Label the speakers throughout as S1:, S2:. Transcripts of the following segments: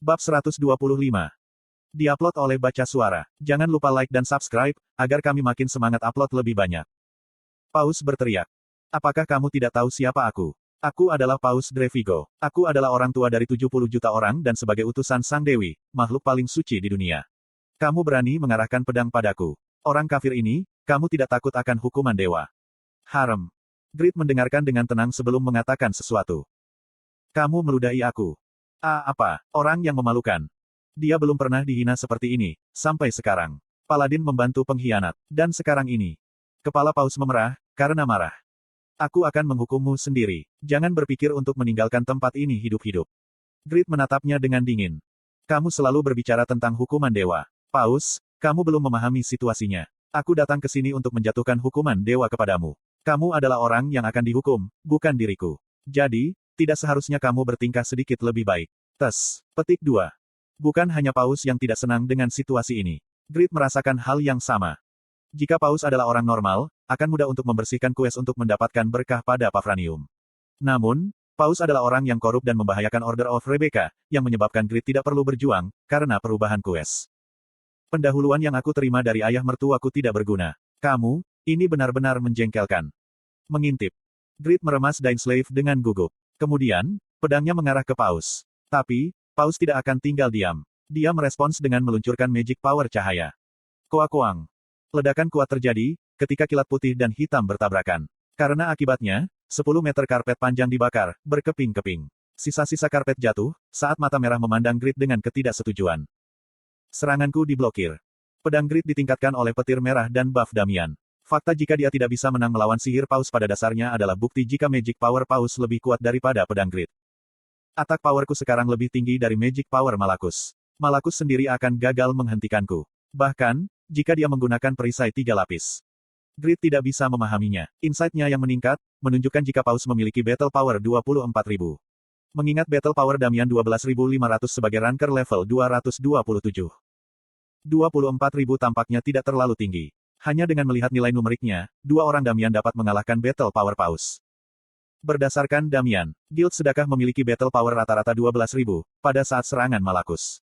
S1: Bab 125. Diupload oleh Baca Suara. Jangan lupa like dan subscribe, agar kami makin semangat upload lebih banyak. Paus berteriak. Apakah kamu tidak tahu siapa aku? Aku adalah Paus Drevigo. Aku adalah orang tua dari 70 juta orang dan sebagai utusan Sang Dewi, makhluk paling suci di dunia. Kamu berani mengarahkan pedang padaku. Orang kafir ini, kamu tidak takut akan hukuman dewa. Harem. Grid mendengarkan dengan tenang sebelum mengatakan sesuatu. Kamu meludahi aku. Apa? Orang yang memalukan. Dia belum pernah dihina seperti ini, sampai sekarang. Paladin membantu pengkhianat. Dan sekarang ini. Kepala Paus memerah, karena marah. Aku akan menghukummu sendiri. Jangan berpikir untuk meninggalkan tempat ini hidup-hidup. Grid menatapnya dengan dingin. Kamu selalu berbicara tentang hukuman dewa. Paus, kamu belum memahami situasinya. Aku datang ke sini untuk menjatuhkan hukuman dewa kepadamu. Kamu adalah orang yang akan dihukum, bukan diriku. Jadi, tidak seharusnya kamu bertingkah sedikit lebih baik. Petik 2. Bukan hanya Paus yang tidak senang dengan situasi ini. Grid merasakan hal yang sama. Jika Paus adalah orang normal, akan mudah untuk membersihkan kues untuk mendapatkan berkah pada Pavranium. Namun, Paus adalah orang yang korup dan membahayakan Order of Rebecca, yang menyebabkan Grid tidak perlu berjuang, karena perubahan kues. Pendahuluan yang aku terima dari ayah mertuaku tidak berguna. Kamu, ini benar-benar menjengkelkan. Mengintip. Grid meremas Dainslave dengan gugup. Kemudian, pedangnya mengarah ke Paus. Tapi, Paus tidak akan tinggal diam. Dia merespons dengan meluncurkan magic power cahaya. Koak-koang. Ledakan kuat terjadi, ketika kilat putih dan hitam bertabrakan. Karena akibatnya, 10 meter karpet panjang dibakar, berkeping-keping. Sisa-sisa karpet jatuh, saat mata merah memandang Grid dengan ketidaksetujuan. Seranganku diblokir. Pedang Grid ditingkatkan oleh petir merah dan buff Damian. Fakta jika dia tidak bisa menang melawan sihir Paus pada dasarnya adalah bukti jika magic power Paus lebih kuat daripada pedang Grid. Atak powerku sekarang lebih tinggi dari magic power Malakus. Malakus sendiri akan gagal menghentikanku. Bahkan, jika dia menggunakan perisai 3 lapis. Grid tidak bisa memahaminya. Insight-nya yang meningkat, menunjukkan jika Paus memiliki battle power 24.000. Mengingat battle power Damian 12.500 sebagai ranker level 227. 24.000 tampaknya tidak terlalu tinggi. Hanya dengan melihat nilai numeriknya, 2 orang Damian dapat mengalahkan battle power Paus. Berdasarkan Damian, Guild Sedekah memiliki battle power rata-rata 12.000, pada saat serangan Malakus.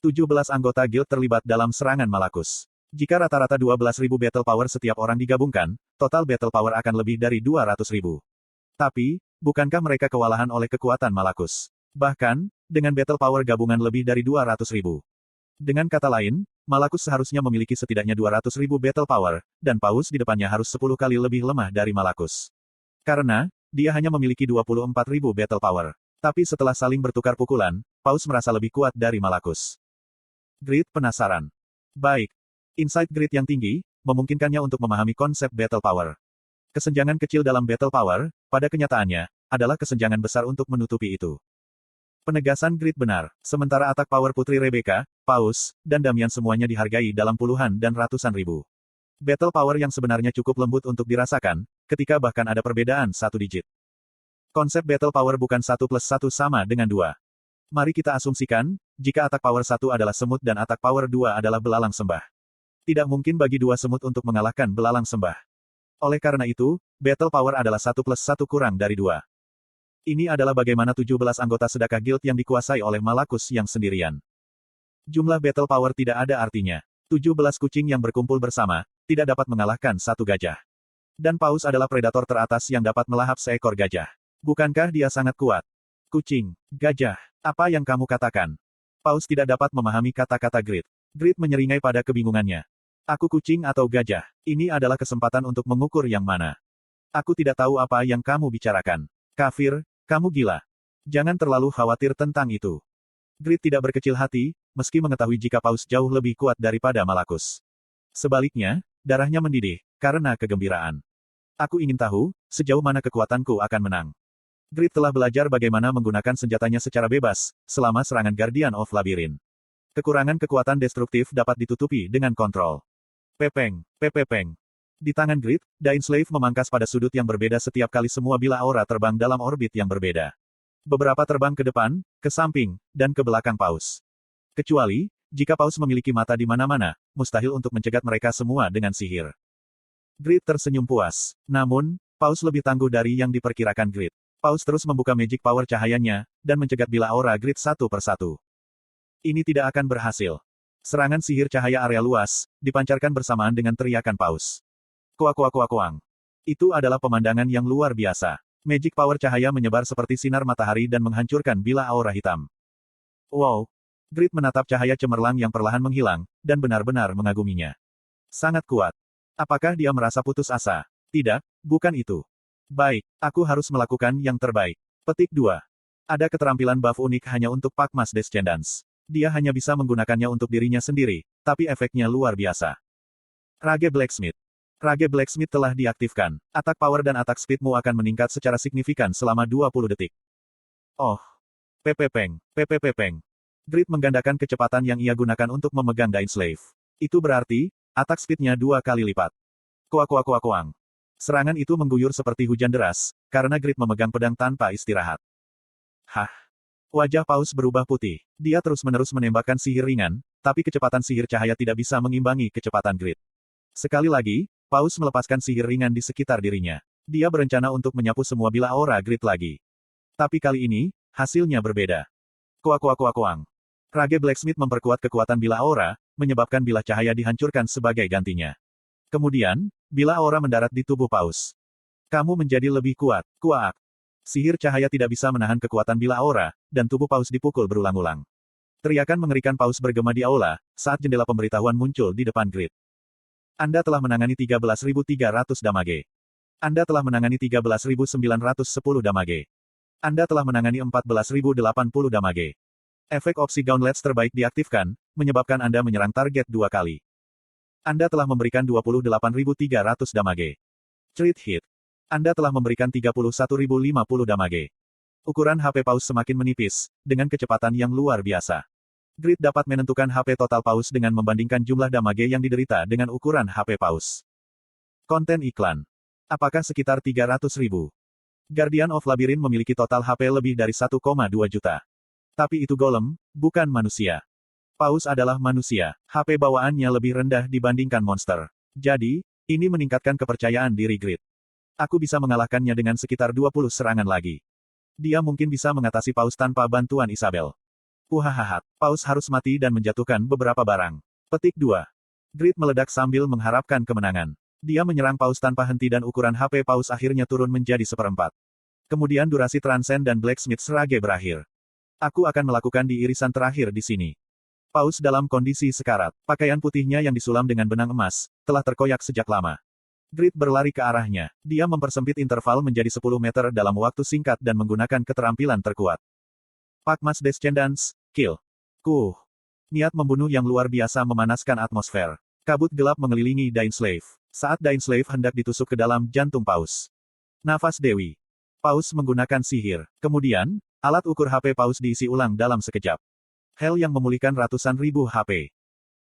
S1: 17 anggota Guild terlibat dalam serangan Malakus. Jika rata-rata 12.000 battle power setiap orang digabungkan, total battle power akan lebih dari 200.000. Tapi, bukankah mereka kewalahan oleh kekuatan Malakus? Bahkan, dengan battle power gabungan lebih dari 200.000. Dengan kata lain, Malakus seharusnya memiliki setidaknya 200.000 battle power, dan Paus di depannya harus 10 kali lebih lemah dari Malakus. Karena, dia hanya memiliki 24.000 battle power. Tapi setelah saling bertukar pukulan, Paus merasa lebih kuat dari Malakus. Grid penasaran. Baik. Insight Grid yang tinggi, memungkinkannya untuk memahami konsep battle power. Kesenjangan kecil dalam battle power, pada kenyataannya, adalah kesenjangan besar untuk menutupi itu. Penegasan Grid benar, sementara atak power Putri Rebecca, Paus, dan Damian semuanya dihargai dalam puluhan dan ratusan ribu. Battle power yang sebenarnya cukup lembut untuk dirasakan, ketika bahkan ada perbedaan 1 digit. Konsep battle power bukan 1 plus 1 sama dengan 2. Mari kita asumsikan, jika atak power 1 adalah semut dan atak power 2 adalah belalang sembah. Tidak mungkin bagi 2 semut untuk mengalahkan belalang sembah. Oleh karena itu, battle power adalah 1 plus 1 kurang dari 2. Ini adalah bagaimana 17 anggota sedekah guild yang dikuasai oleh Malakus yang sendirian. Jumlah battle power tidak ada artinya. 17 kucing yang berkumpul bersama, tidak dapat mengalahkan 1 gajah. Dan Paus adalah predator teratas yang dapat melahap seekor gajah. Bukankah dia sangat kuat? Kucing, gajah, apa yang kamu katakan? Paus tidak dapat memahami kata-kata Grid. Grid menyeringai pada kebingungannya. Aku kucing atau gajah? Ini adalah kesempatan untuk mengukur yang mana. Aku tidak tahu apa yang kamu bicarakan. Kafir, kamu gila. Jangan terlalu khawatir tentang itu. Grid tidak berkecil hati, meski mengetahui jika Paus jauh lebih kuat daripada Malakus. Sebaliknya, darahnya mendidih, karena kegembiraan. Aku ingin tahu, sejauh mana kekuatanku akan menang. Grid telah belajar bagaimana menggunakan senjatanya secara bebas, selama serangan Guardian of Labyrinth. Kekurangan kekuatan destruktif dapat ditutupi dengan kontrol. Pepeng, pepepeng. Di tangan Grid, Dainslave memangkas pada sudut yang berbeda setiap kali semua bilah aura terbang dalam orbit yang berbeda. Beberapa terbang ke depan, ke samping, dan ke belakang Paus. Kecuali, jika Paus memiliki mata di mana-mana, mustahil untuk mencegat mereka semua dengan sihir. Grid tersenyum puas. Namun, Paus lebih tangguh dari yang diperkirakan Grid. Paus terus membuka magic power cahayanya, dan mencegat bilah aura Grid satu persatu. Ini tidak akan berhasil. Serangan sihir cahaya area luas, dipancarkan bersamaan dengan teriakan paus. Kuak-kuak-kuak-kuang. Itu adalah pemandangan yang luar biasa. Magic power cahaya menyebar seperti sinar matahari dan menghancurkan bilah aura hitam. Wow! Grid menatap cahaya cemerlang yang perlahan menghilang, dan benar-benar mengaguminya. Sangat kuat. Apakah dia merasa putus asa? Tidak, bukan itu. Baik, aku harus melakukan yang terbaik. Petik 2. Ada keterampilan buff unik hanya untuk Pakmas Descendants. Dia hanya bisa menggunakannya untuk dirinya sendiri, tapi efeknya luar biasa. Rage Blacksmith. Rage Blacksmith telah diaktifkan. Attack power dan attack speedmu akan meningkat secara signifikan selama 20 detik. Oh. Pepepeng. Grid menggandakan kecepatan yang ia gunakan untuk memegang Dain Slave. Itu berarti, attack speednya 2 kali lipat. Kuak-kuak-kuak-kuang. Serangan itu mengguyur seperti hujan deras, karena Grid memegang pedang tanpa istirahat. Hah? Wajah Paus berubah putih. Dia terus-menerus menembakkan sihir ringan, tapi kecepatan sihir cahaya tidak bisa mengimbangi kecepatan Grid. Sekali lagi, Paus melepaskan sihir ringan di sekitar dirinya. Dia berencana untuk menyapu semua bilah aura Grid lagi. Tapi kali ini, hasilnya berbeda. Kuak-kuak-kuak-kuang. Rage Blacksmith memperkuat kekuatan bilah aura, menyebabkan bilah cahaya dihancurkan sebagai gantinya. Kemudian, bilah aura mendarat di tubuh Paus. Kamu menjadi lebih kuat, kuak. Sihir cahaya tidak bisa menahan kekuatan bilah aura, dan tubuh Paus dipukul berulang-ulang. Teriakan mengerikan Paus bergema di aula, saat jendela pemberitahuan muncul di depan Grid. Anda telah menangani 13.300 damage. Anda telah menangani 13.910 damage. Anda telah menangani 14.080 damage. Efek opsi Gauntlets terbaik diaktifkan, menyebabkan Anda menyerang target 2 kali. Anda telah memberikan 28.300 damage. Crit hit. Anda telah memberikan 31.050 damage. Ukuran HP Paus semakin menipis, dengan kecepatan yang luar biasa. Grid dapat menentukan HP total Paus dengan membandingkan jumlah damage yang diderita dengan ukuran HP Paus. Konten iklan. Apakah sekitar 300.000? Guardian of Labyrinth memiliki total HP lebih dari 1,2 juta. Tapi itu golem, bukan manusia. Paus adalah manusia. HP bawaannya lebih rendah dibandingkan monster. Jadi, ini meningkatkan kepercayaan diri Grid. Aku bisa mengalahkannya dengan sekitar 20 serangan lagi. Dia mungkin bisa mengatasi Paus tanpa bantuan Isabel. Uhahaha, Paus harus mati dan menjatuhkan beberapa barang. Petik 2. Grid meledak sambil mengharapkan kemenangan. Dia menyerang Paus tanpa henti dan ukuran HP Paus akhirnya turun menjadi 1/4. Kemudian durasi Transcend dan Blacksmith Rage berakhir. Aku akan melakukan di irisan terakhir di sini. Paus dalam kondisi sekarat. Pakaian putihnya yang disulam dengan benang emas, telah terkoyak sejak lama. Grid berlari ke arahnya. Dia mempersempit interval menjadi 10 meter dalam waktu singkat dan menggunakan keterampilan terkuat. Pakmas Descendants, kill. Niat membunuh yang luar biasa memanaskan atmosfer. Kabut gelap mengelilingi Dain Slave. Saat Dain Slave hendak ditusuk ke dalam jantung Paus. Nafas Dewi. Paus menggunakan sihir. Kemudian, alat ukur HP Paus diisi ulang dalam sekejap. Hell yang memulihkan ratusan ribu HP.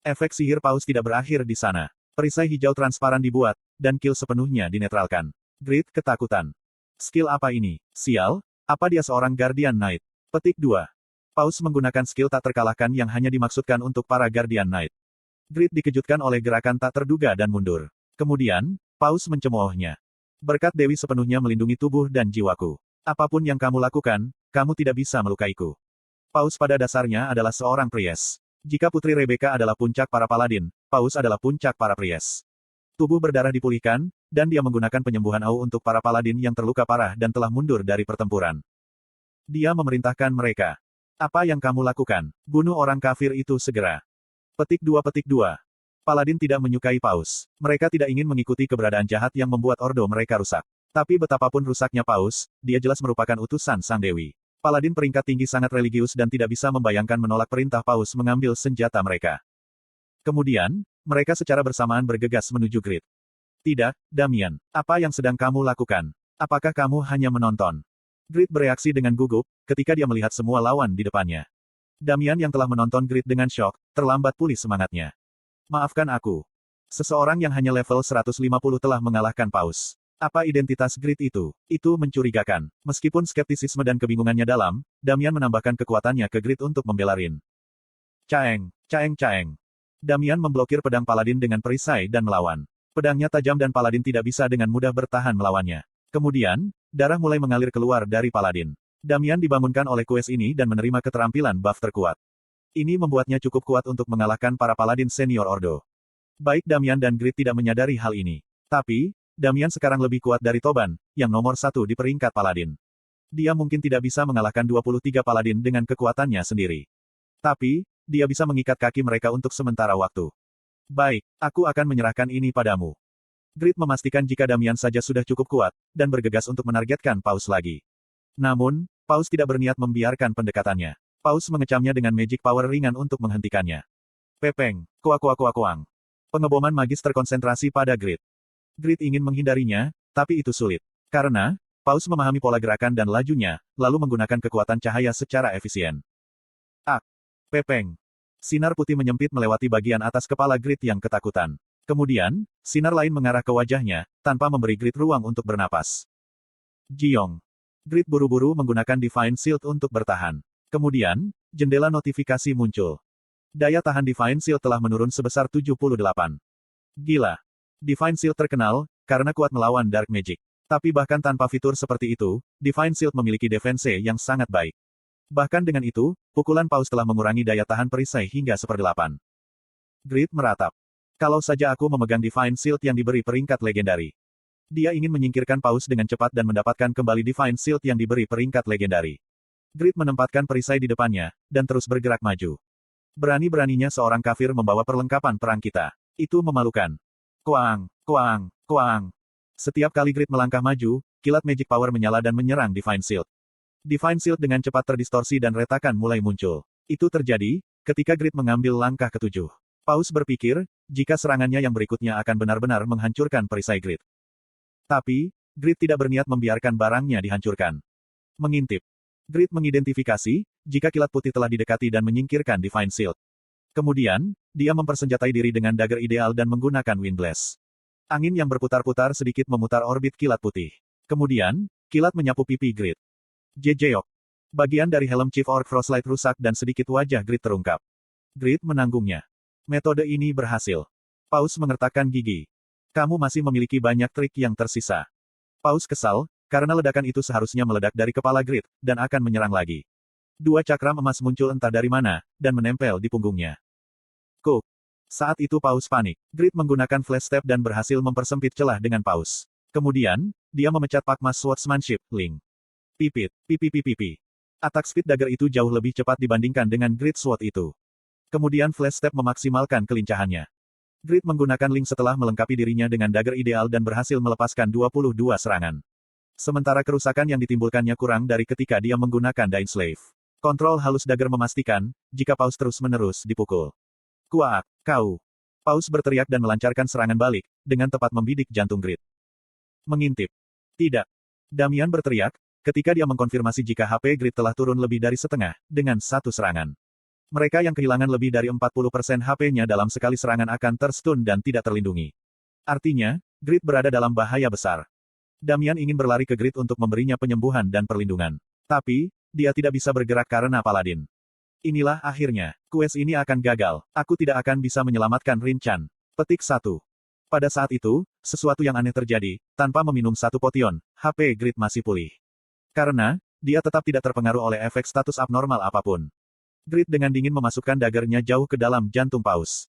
S1: Efek sihir Paus tidak berakhir di sana. Perisai hijau transparan dibuat, dan kill sepenuhnya dinetralkan. Grid ketakutan. Skill apa ini? Sial, apa dia seorang Guardian Knight? Petik 2. Paus menggunakan skill tak terkalahkan yang hanya dimaksudkan untuk para Guardian Knight. Grid dikejutkan oleh gerakan tak terduga dan mundur. Kemudian, Paus mencemoohnya. Berkat Dewi sepenuhnya melindungi tubuh dan jiwaku. Apapun yang kamu lakukan, kamu tidak bisa melukaiku. Paus pada dasarnya adalah seorang Priest. Jika Putri Rebecca adalah puncak para paladin, Paus adalah puncak para Priest. Tubuh berdarah dipulihkan, dan dia menggunakan penyembuhan Au untuk para paladin yang terluka parah dan telah mundur dari pertempuran. Dia memerintahkan mereka. Apa yang kamu lakukan? Bunuh orang kafir itu segera. Petik 2. Paladin tidak menyukai Paus. Mereka tidak ingin mengikuti keberadaan jahat yang membuat ordo mereka rusak. Tapi betapapun rusaknya Paus, dia jelas merupakan utusan Sang Dewi. Paladin peringkat tinggi sangat religius dan tidak bisa membayangkan menolak perintah Paus mengambil senjata mereka. Kemudian, mereka secara bersamaan bergegas menuju Grid. Tidak, Damian. Apa yang sedang kamu lakukan? Apakah kamu hanya menonton? Grid bereaksi dengan gugup, ketika dia melihat semua lawan di depannya. Damian yang telah menonton Grid dengan syok, terlambat pulih semangatnya. Maafkan aku. Seseorang yang hanya level 150 telah mengalahkan Paus. Apa identitas Grid itu? Itu mencurigakan. Meskipun skeptisisme dan kebingungannya dalam, Damian menambahkan kekuatannya ke Grid untuk membela Rin. Caeng. Damian memblokir pedang Paladin dengan perisai dan melawan. Pedangnya tajam dan Paladin tidak bisa dengan mudah bertahan melawannya. Kemudian, darah mulai mengalir keluar dari Paladin. Damian dibangunkan oleh quest ini dan menerima keterampilan buff terkuat. Ini membuatnya cukup kuat untuk mengalahkan para paladin senior Ordo. Baik Damian dan Grid tidak menyadari hal ini. Tapi, Damian sekarang lebih kuat dari Toban, yang nomor 1 di peringkat paladin. Dia mungkin tidak bisa mengalahkan 23 paladin dengan kekuatannya sendiri. Tapi, dia bisa mengikat kaki mereka untuk sementara waktu. Baik, aku akan menyerahkan ini padamu. Grid memastikan jika Damian saja sudah cukup kuat, dan bergegas untuk menargetkan Paus lagi. Namun, Paus tidak berniat membiarkan pendekatannya. Paus mengecamnya dengan magic power ringan untuk menghentikannya. Pepeng, kuak. Pengeboman magis terkonsentrasi pada Grid. Grid ingin menghindarinya, tapi itu sulit. Karena, Paus memahami pola gerakan dan lajunya, lalu menggunakan kekuatan cahaya secara efisien. Pepeng. Sinar putih menyempit melewati bagian atas kepala Grid yang ketakutan. Kemudian, sinar lain mengarah ke wajahnya, tanpa memberi Grid ruang untuk bernapas. Jiong. Grid buru-buru menggunakan Divine Shield untuk bertahan. Kemudian, jendela notifikasi muncul. Daya tahan Divine Shield telah menurun sebesar 78. Gila. Divine Shield terkenal, karena kuat melawan Dark Magic. Tapi bahkan tanpa fitur seperti itu, Divine Shield memiliki defense yang sangat baik. Bahkan dengan itu, pukulan Paus telah mengurangi daya tahan perisai hingga 1/8. Grid meratap. Kalau saja aku memegang Divine Shield yang diberi peringkat legendari. Dia ingin menyingkirkan Paus dengan cepat dan mendapatkan kembali Divine Shield yang diberi peringkat legendari. Grid menempatkan perisai di depannya, dan terus bergerak maju. Berani-beraninya seorang kafir membawa perlengkapan perang kita. Itu memalukan. Koang. Setiap kali Grid melangkah maju, kilat magic power menyala dan menyerang Divine Shield. Divine Shield dengan cepat terdistorsi dan retakan mulai muncul. Itu terjadi, ketika Grid mengambil langkah ke-7. Paus berpikir, jika serangannya yang berikutnya akan benar-benar menghancurkan perisai Grid. Tapi, Grid tidak berniat membiarkan barangnya dihancurkan. Mengintip. Grid mengidentifikasi, jika kilat putih telah didekati dan menyingkirkan Divine Shield. Kemudian, dia mempersenjatai diri dengan dagger ideal dan menggunakan Wind Blast. Angin yang berputar-putar sedikit memutar orbit kilat putih. Kemudian, kilat menyapu pipi Grid. Jejeok. Bagian dari helm Chief Orc Frostlight rusak dan sedikit wajah Grid terungkap. Grid menanggungnya. Metode ini berhasil. Paus mengertakkan gigi. Kamu masih memiliki banyak trik yang tersisa. Paus kesal, karena ledakan itu seharusnya meledak dari kepala Grid, dan akan menyerang lagi. 2 cakram emas muncul entah dari mana, dan menempel di punggungnya. Cook. Saat itu Paus panik. Grid menggunakan flash step dan berhasil mempersempit celah dengan Paus. Kemudian, dia memecat Pakmas Swordsmanship, Ling. Pipit. Attack speed dagger itu jauh lebih cepat dibandingkan dengan Grid Sword itu. Kemudian flash step memaksimalkan kelincahannya. Grid menggunakan Ling setelah melengkapi dirinya dengan dagger ideal dan berhasil melepaskan 22 serangan. Sementara kerusakan yang ditimbulkannya kurang dari ketika dia menggunakan Dain Slave. Kontrol halus dagger memastikan, jika Paus terus-menerus dipukul. Kuak, kau. Paus berteriak dan melancarkan serangan balik, dengan tepat membidik jantung Grid. Mengintip. Tidak. Damian berteriak, ketika dia mengkonfirmasi jika HP Grid telah turun lebih dari setengah, dengan 1 serangan. Mereka yang kehilangan lebih dari 40% HP-nya dalam sekali serangan akan terstun dan tidak terlindungi. Artinya, Grid berada dalam bahaya besar. Damian ingin berlari ke Grid untuk memberinya penyembuhan dan perlindungan. Tapi, dia tidak bisa bergerak karena paladin. Inilah akhirnya. Quest ini akan gagal. Aku tidak akan bisa menyelamatkan Rin Chan. Petik 1. Pada saat itu, sesuatu yang aneh terjadi. Tanpa meminum 1 potion, HP Grid masih pulih. Karena, dia tetap tidak terpengaruh oleh efek status abnormal apapun. Grid dengan dingin memasukkan daggernya jauh ke dalam jantung Paus.